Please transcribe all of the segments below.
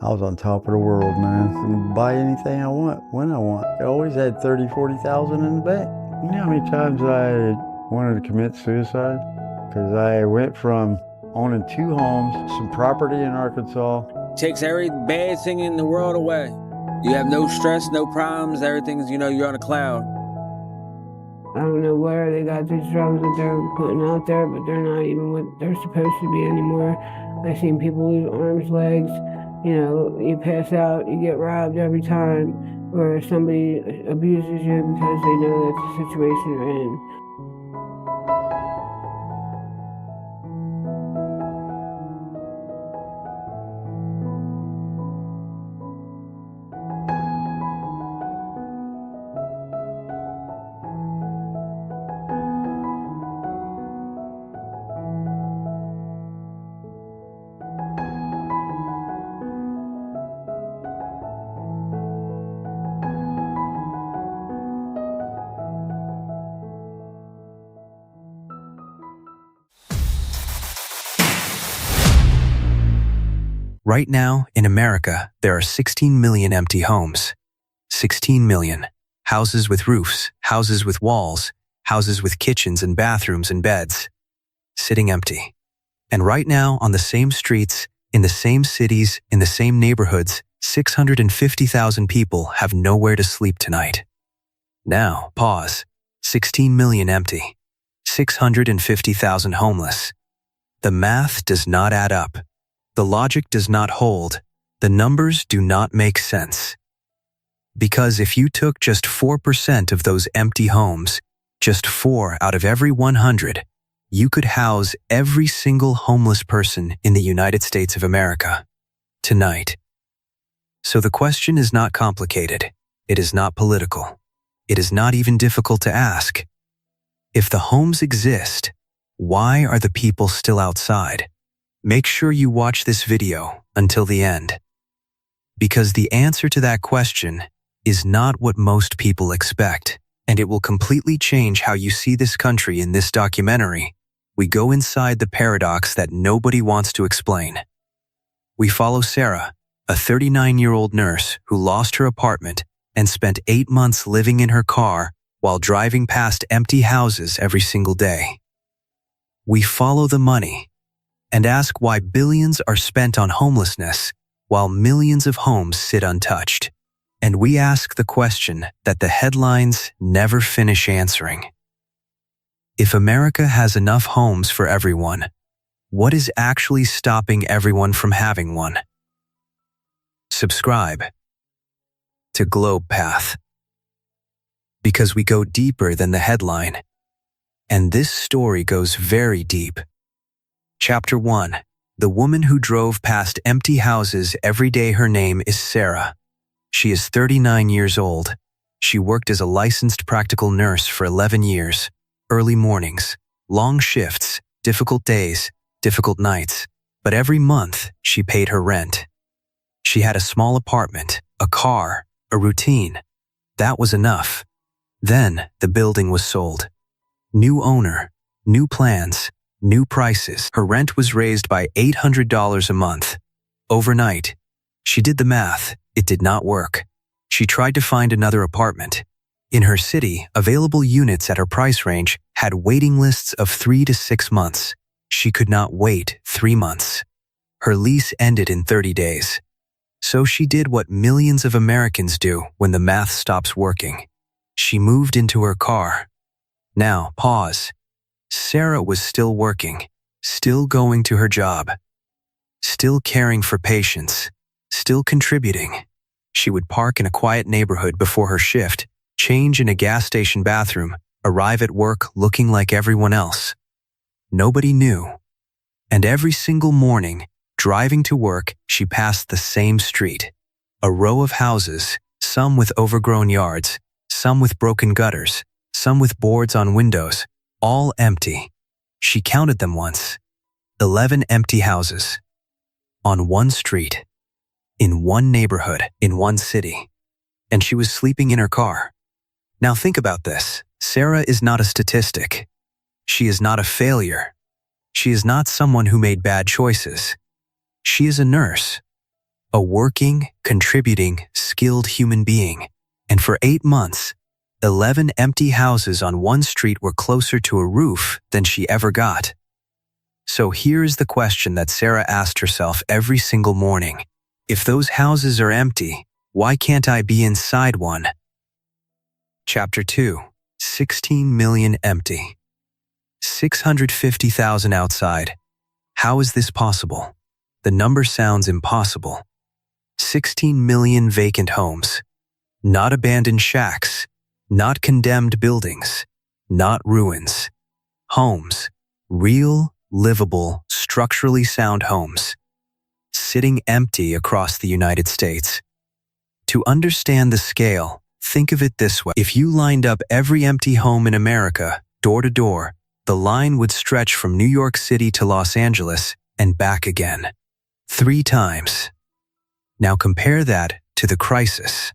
I was on top of the world, man. And buy anything I want, when I want. I always had 30, 40,000 in the bank. You know how many times I wanted to commit suicide? Because I went from owning 2 homes, some property in Arkansas. Takes every bad thing in the world away. You have no stress, no problems, everything's, you're on a cloud. I don't know where they got these drugs that they're putting out there, but they're not even what they're supposed to be anymore. I've seen people lose arms, legs. You pass out, you get robbed every time, or somebody abuses you because they know that's the situation you're in. Right now, in America, there are 16 million empty homes. 16 million. Houses with roofs, houses with walls, houses with kitchens and bathrooms and beds. Sitting empty. And right now, on the same streets, in the same cities, in the same neighborhoods, 650,000 people have nowhere to sleep tonight. Now, pause. 16 million empty. 650,000 homeless. The math does not add up. The logic does not hold. The numbers do not make sense. Because if you took just 4% of those empty homes, just 4 out of every 100, you could house every single homeless person in the United States of America tonight. So the question is not complicated. It is not political. It is not even difficult to ask. If the homes exist, why are the people still outside? Make sure you watch this video until the end. Because the answer to that question is not what most people expect, and it will completely change how you see this country in this documentary. We go inside the paradox that nobody wants to explain. We follow Sarah, a 39-year-old nurse who lost her apartment and spent 8 months living in her car while driving past empty houses every single day. We follow the money and ask why billions are spent on homelessness while millions of homes sit untouched. And we ask the question that the headlines never finish answering. If America has enough homes for everyone, what is actually stopping everyone from having one? Subscribe to Globe Path. Because we go deeper than the headline. And this story goes very deep. Chapter 1. The woman who drove past empty houses every day. Her name is Sarah. She is 39 years old. She worked as a licensed practical nurse for 11 years. Early mornings, long shifts, difficult days, difficult nights. But every month, she paid her rent. She had a small apartment, a car, a routine. That was enough. Then, the building was sold. New owner, new plans, new prices. Her rent was raised by $800 a month. Overnight, she did the math. It did not work. She tried to find another apartment. In her city, available units at her price range had waiting lists of 3 to 6 months. She could not wait 3 months. Her lease ended in 30 days. So she did what millions of Americans do when the math stops working. She moved into her car. Now, pause. Sarah was still working, still going to her job, still caring for patients, still contributing. She would park in a quiet neighborhood before her shift, change in a gas station bathroom, arrive at work looking like everyone else. Nobody knew. And every single morning, driving to work, she passed the same street. A row of houses, some with overgrown yards, some with broken gutters, some with boards on windows, all empty. She counted them once. 11 empty houses. On one street. In one neighborhood. In one city. And she was sleeping in her car. Now think about this. Sarah is not a statistic. She is not a failure. She is not someone who made bad choices. She is a nurse. a working, contributing, skilled human being. And for 8 months, 11 empty houses on one street were closer to a roof than she ever got. So here's the question that Sarah asked herself every single morning. If those houses are empty, why can't I be inside one? Chapter 2. 16 million empty. 650,000 outside. How is this possible? The number sounds impossible. 16 million vacant homes. Not abandoned shacks. Not condemned buildings. Not ruins. Homes. Real, livable, structurally sound homes. Sitting empty across the United States. To understand the scale, think of it this way. If you lined up every empty home in America, door to door, the line would stretch from New York City to Los Angeles and back again. 3 times. Now compare that to the crisis.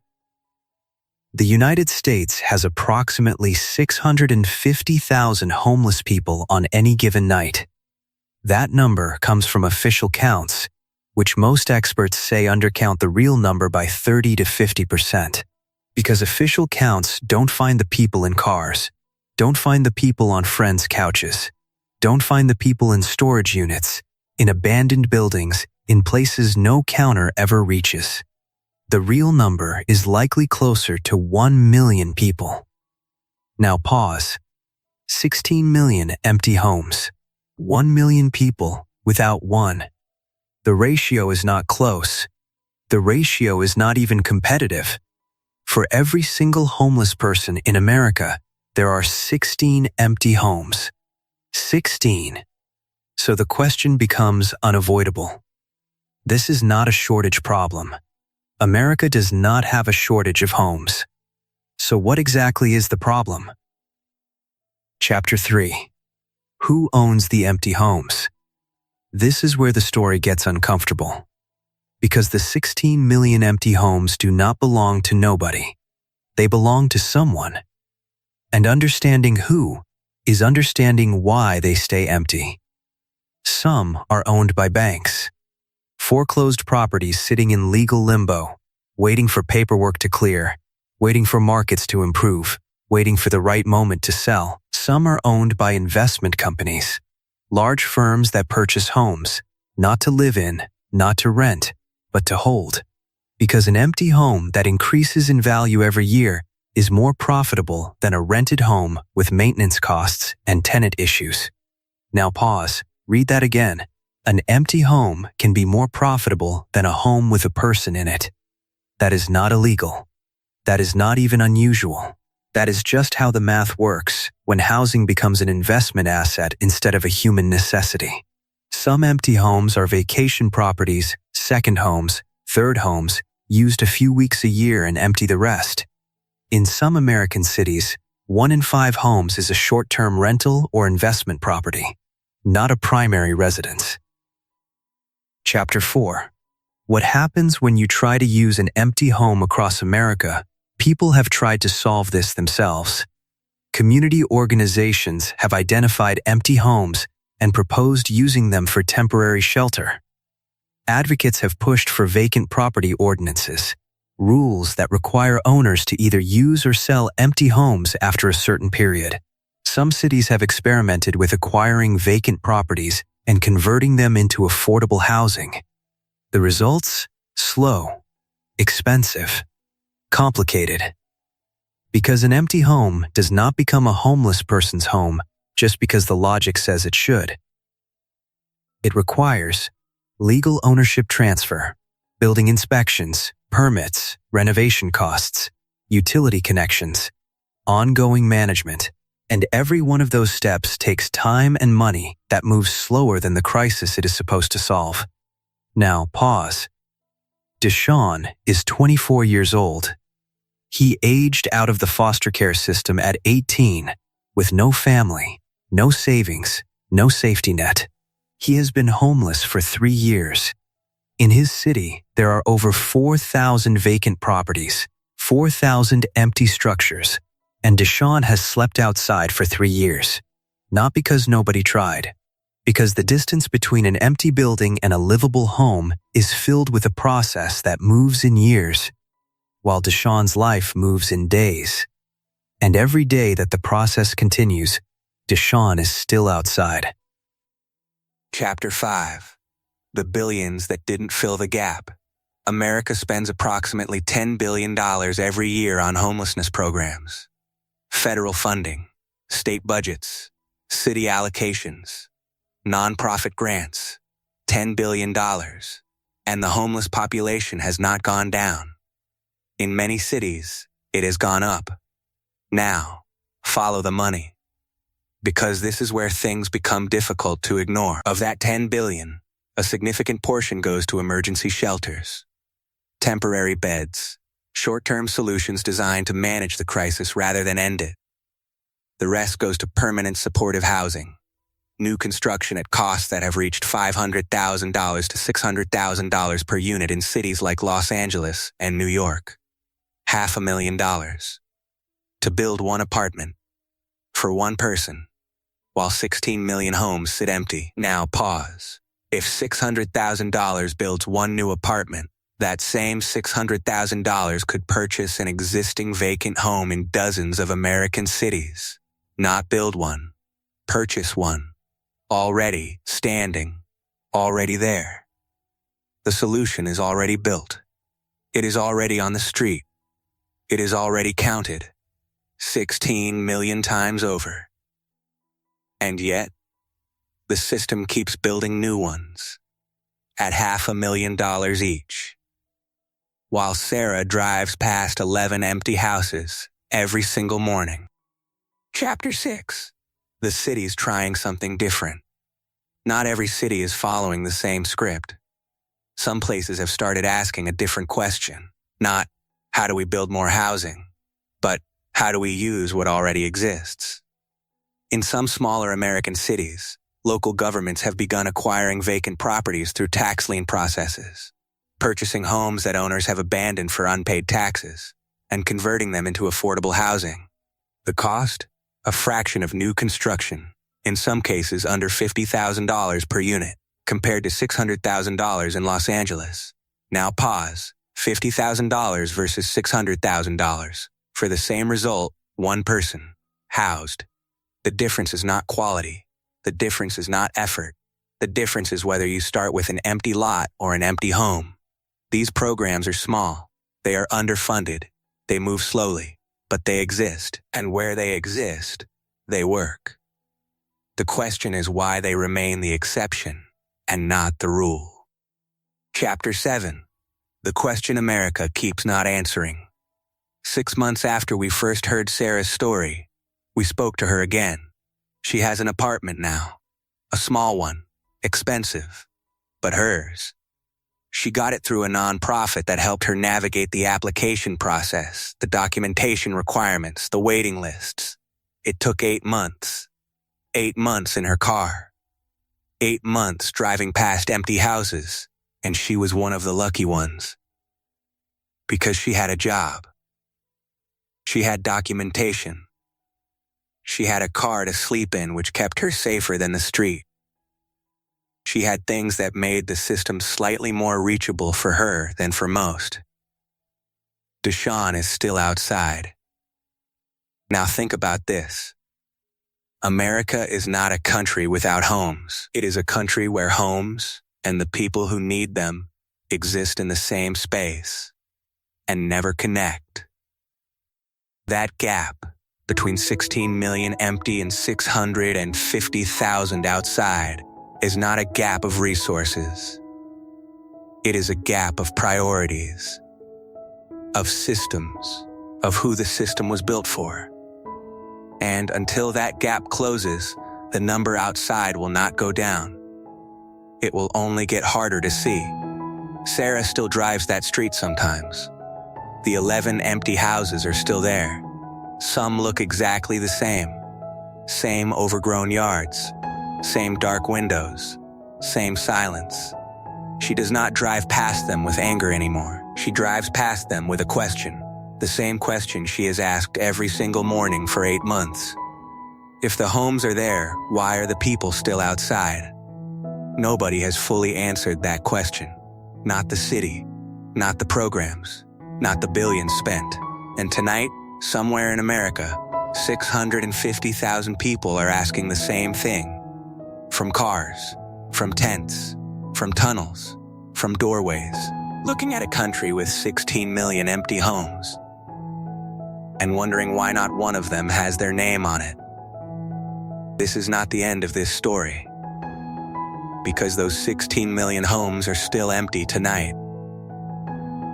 The United States has approximately 650,000 homeless people on any given night. That number comes from official counts, which most experts say undercount the real number by 30 to 50%. Because official counts don't find the people in cars, don't find the people on friends' couches, don't find the people in storage units, in abandoned buildings, in places no counter ever reaches. The real number is likely closer to 1 million people. Now pause. 16 million empty homes. 1 million people without one. The ratio is not close. The ratio is not even competitive. For every single homeless person in America, there are 16 empty homes. 16. So the question becomes unavoidable. This is not a shortage problem. America does not have a shortage of homes. So what exactly is the problem? Chapter 3. Who owns the empty homes? This is where the story gets uncomfortable. Because the 16 million empty homes do not belong to nobody. They belong to someone. And understanding who is understanding why they stay empty. Some are owned by banks. Foreclosed properties sitting in legal limbo, waiting for paperwork to clear, waiting for markets to improve, waiting for the right moment to sell. Some are owned by investment companies, large firms that purchase homes, not to live in, not to rent, but to hold. Because an empty home that increases in value every year is more profitable than a rented home with maintenance costs and tenant issues. Now pause, read that again. An empty home can be more profitable than a home with a person in it. That is not illegal. That is not even unusual. That is just how the math works when housing becomes an investment asset instead of a human necessity. Some empty homes are vacation properties, second homes, third homes, used a few weeks a year and empty the rest. In some American cities, 1 in 5 homes is a short-term rental or investment property, not a primary residence. Chapter 4. What happens when you try to use an empty home across America? People have tried to solve this themselves. Community organizations have identified empty homes and proposed using them for temporary shelter. Advocates have pushed for vacant property ordinances, rules that require owners to either use or sell empty homes after a certain period. Some cities have experimented with acquiring vacant properties and converting them into affordable housing. The results? Slow, expensive, complicated. Because an empty home does not become a homeless person's home just because the logic says it should. It requires legal ownership transfer, building inspections, permits, renovation costs, utility connections, ongoing management, and every one of those steps takes time and money that moves slower than the crisis it is supposed to solve. Now, pause. Deshaun is 24 years old. He aged out of the foster care system at 18 with no family, no savings, no safety net. He has been homeless for 3 years. In his city, there are over 4,000 vacant properties, 4,000 empty structures, and Deshaun has slept outside for 3 years. Not because nobody tried, Because the distance between an empty building and a livable home is filled with a process that moves in years, while Deshaun's life moves in days. And every day that the process continues, Deshaun is still outside. Chapter 5. The billions that didn't fill the gap. America spends approximately $10 billion every year on homelessness programs. Federal funding, state budgets, city allocations, nonprofit grants, $10 billion, and the homeless population has not gone down. In many cities, it has gone up. Now, follow the money. Because this is where things become difficult to ignore. Of that $10 billion, a significant portion goes to emergency shelters, temporary beds, short-term solutions designed to manage the crisis rather than end it. The rest goes to permanent supportive housing, new construction at costs that have reached $500,000 to $600,000 per unit in cities like Los Angeles and New York. $500,000 to build one apartment for one person, while 16 million homes sit empty. Now pause. If $600,000 builds one new apartment, that same $600,000 could purchase an existing vacant home in dozens of American cities. Not build one, purchase one. Already standing, already there. The solution is already built. It is already on the street. It is already counted 16 million times over. And yet, the system keeps building new ones at $500,000 each. While Sarah drives past 11 empty houses every single morning. Chapter 6. The city's trying something different. Not every city is following the same script. Some places have started asking a different question. Not, how do we build more housing? But, how do we use what already exists? In some smaller American cities, local governments have begun acquiring vacant properties through tax lien processes, purchasing homes that owners have abandoned for unpaid taxes, and converting them into affordable housing. The cost? A fraction of new construction, in some cases under $50,000 per unit, compared to $600,000 in Los Angeles. Now pause. $50,000 versus $600,000. For the same result, one person, housed. The difference is not quality. The difference is not effort. The difference is whether you start with an empty lot or an empty home. These programs are small. They are underfunded. They move slowly, but they exist. And where they exist, they work. The question is why they remain the exception and not the rule. Chapter 7. The question America keeps not answering. 6 months after we first heard Sarah's story, we spoke to her again. She has an apartment now. A small one. Expensive. But hers. She got it through a nonprofit that helped her navigate the application process, the documentation requirements, the waiting lists. It took 8 months. 8 months in her car. 8 months driving past empty houses, and she was one of the lucky ones. Because she had a job. She had documentation. She had a car to sleep in which kept her safer than the street. She had things that made the system slightly more reachable for her than for most. Deshaun is still outside. Now think about this. America is not a country without homes. It is a country where homes and the people who need them exist in the same space and never connect. That gap between 16 million empty and 650,000 outside is not a gap of resources. It is a gap of priorities, of systems, of who the system was built for. And until that gap closes, the number outside will not go down. It will only get harder to see. Sarah still drives that street sometimes. The 11 empty houses are still there. Some look exactly the same. Same overgrown yards. Same dark windows. Same silence. She does not drive past them with anger anymore. She drives past them with a question. The same question she has asked every single morning for 8 months. If the homes are there, why are the people still outside? nobody has fully answered that question. Not the city, not the programs, not the billions spent. And tonight, somewhere in America, 650,000 people are asking the same thing. From cars, from tents, from tunnels, from doorways, looking at a country with 16 million empty homes and wondering why not one of them has their name on it. This is not the end of this story, because those 16 million homes are still empty tonight.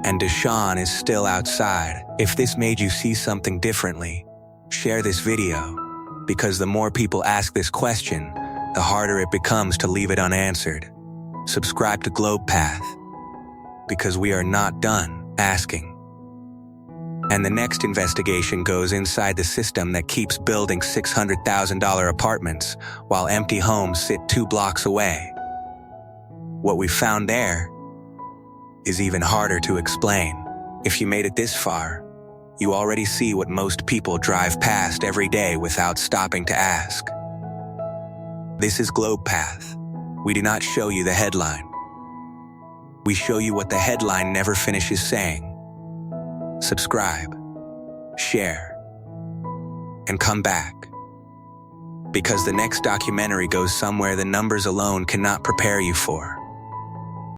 And Deshaun is still outside. If this made you see something differently, share this video, because the more people ask this question, the harder it becomes to leave it unanswered. Subscribe to Globe Path, because we are not done asking. And the next investigation goes inside the system that keeps building $600,000 apartments while empty homes sit 2 blocks away. What we found there is even harder to explain. If you made it this far, you already see what most people drive past every day without stopping to ask. This is Globe Path. We do not show you the headline. We show you what the headline never finishes saying. Subscribe, share, and come back. Because the next documentary goes somewhere the numbers alone cannot prepare you for.